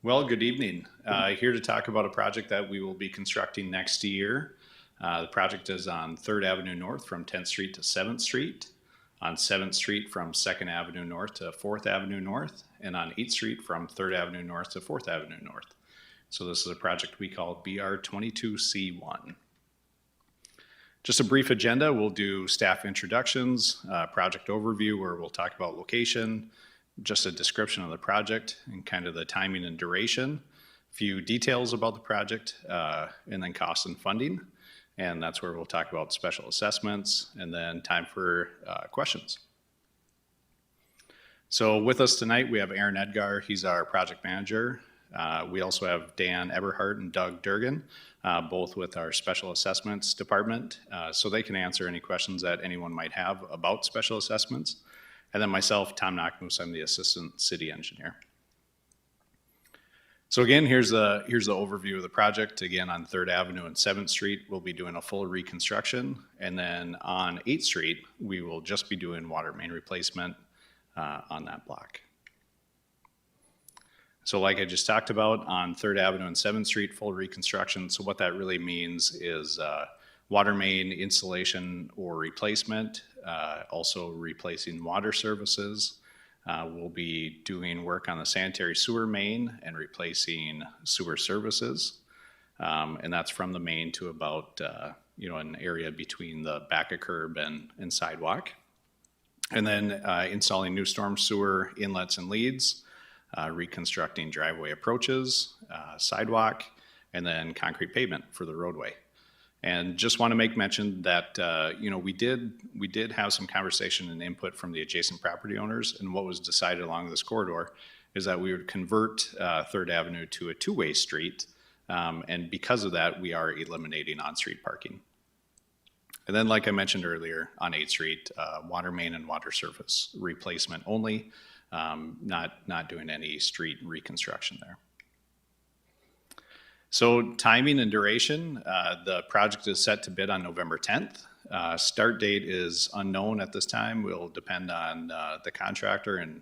Well, good evening. Here to talk about a project that we will be constructing next year. The project is on 3rd Avenue North from 10th Street to 7th Street, on 7th Street from 2nd Avenue North to 4th Avenue North, and on 8th Street from 3rd Avenue North to 4th Avenue North. So this is a project we call BR-22-C1. Just a brief agenda. We'll do staff introductions, project overview where we'll talk about location, just a description of the project and kind of the timing and duration, a few details about the project, and then costs and funding. And that's where we'll talk about special assessments and then time for questions. So with us tonight, we have Aaron Edgar. He's our project manager. We also have Dan Eberhardt and Doug Durgan, both with our special assessments department, so they can answer any questions that anyone might have about special assessments. And then myself, Tom Knockmoose, I'm the assistant city engineer. So again, here's the overview of the project. Again, on 3rd Avenue and 7th Street, we'll be doing a full reconstruction. And then on 8th Street, we will just be doing water main replacement on that block. So like I just talked about, on 3rd Avenue and 7th Street, full reconstruction. So what that really means is water main installation or replacement, also replacing water services. We'll be doing work on the sanitary sewer main and replacing sewer services. And that's from the main to about, an area between the back of curb and sidewalk. And then installing new storm sewer inlets and leads, reconstructing driveway approaches, sidewalk, and then concrete pavement for the roadway. And just want to make mention that we did have some conversation and input from the adjacent property owners, and what was decided along this corridor is that we would convert 3rd Avenue to a two-way street, and because of that, we are eliminating on-street parking. And then, like I mentioned earlier, on 8th Street, water main and water service replacement only, not doing any street reconstruction there. So timing and duration, the project is set to bid on November 10th. Start date is unknown at this time. Will depend on the contractor and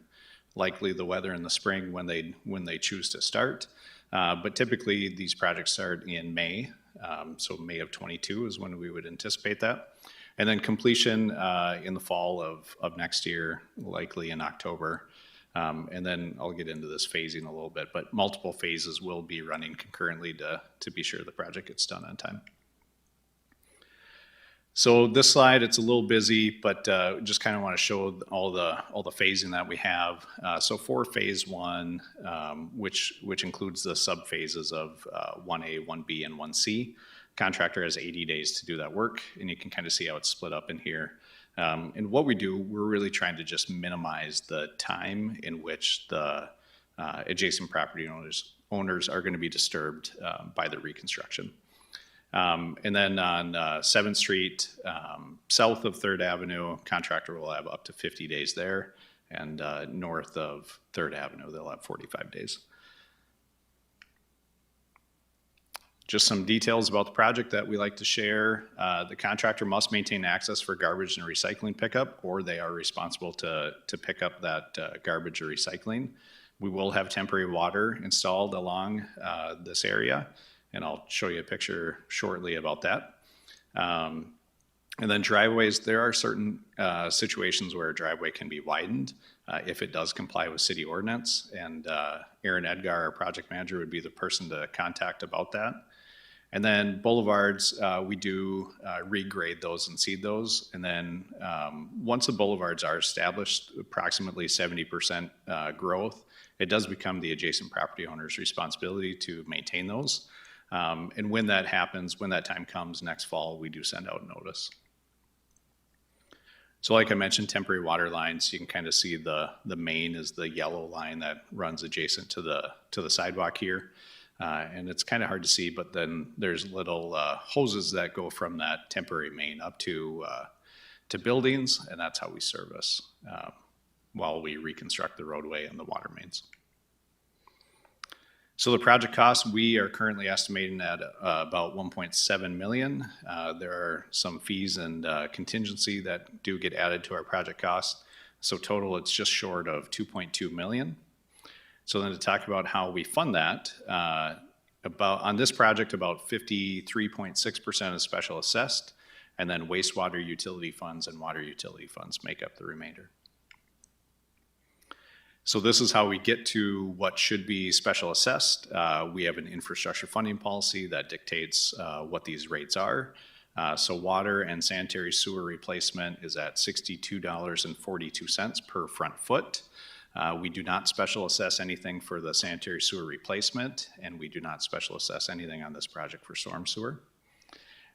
likely the weather in the spring when they choose to start. But typically these projects start in May, so May of 22 is when we would anticipate that. And then completion in the fall of next year, likely in October. And then I'll get into this phasing a little bit, but multiple phases will be running concurrently to be sure the project gets done on time. So this slide, it's a little busy, but just kind of want to show all the phasing that we have. So for phase one, which includes the sub phases of 1A, 1B, and 1C, contractor has 80 days to do that work, and you can kind of see how it's split up in here. And what we do, we're really trying to just minimize the time in which the adjacent property owners are going to be disturbed by the reconstruction. And then on 7th Street, south of 3rd Avenue, contractor will have up to 50 days there, and north of 3rd Avenue, they'll have 45 days. Just some details about the project that we like to share. The contractor must maintain access for garbage and recycling pickup, or they are responsible to pick up that garbage or recycling. We will have temporary water installed along this area, and I'll show you a picture shortly about that. And then driveways, there are certain situations where a driveway can be widened if it does comply with city ordinance, and Aaron Edgar, our project manager, would be the person to contact about that. And then boulevards, we do regrade those and seed those. And then once the boulevards are established, approximately 70% growth, it does become the adjacent property owner's responsibility to maintain those. And when that happens, when that time comes next fall, we do send out notice. So like I mentioned, temporary water lines, you can kind of see the main is the yellow line that runs adjacent to the sidewalk here. And it's kind of hard to see, but then there's little hoses that go from that temporary main up to buildings, and that's how we service while we reconstruct the roadway and the water mains. So the project cost, we are currently estimating at about 1.7 million. There are some fees and contingency that do get added to our project cost. So total, it's just short of 2.2 million. So then to talk about how we fund that, on this project, about 53.6% is special assessed, and then wastewater utility funds and water utility funds make up the remainder. So this is how we get to what should be special assessed. We have an infrastructure funding policy that dictates what these rates are. So water and sanitary sewer replacement is at $62.42 per front foot. We do not special assess anything for the sanitary sewer replacement, and we do not special assess anything on this project for storm sewer.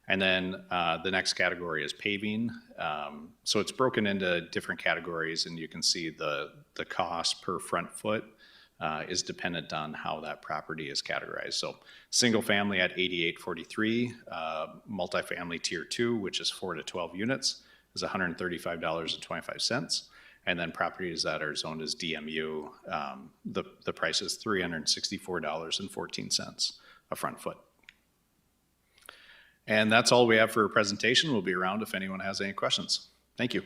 And then the next category is paving. So it's broken into different categories, and you can see the cost per front foot is dependent on how that property is categorized. So single family at $88.43, multifamily tier 2, which is 4 to 12 units, is $135.25. And then properties that are zoned as DMU, the price is $364.14 a front foot. And that's all we have for a presentation. We'll be around if anyone has any questions. Thank you.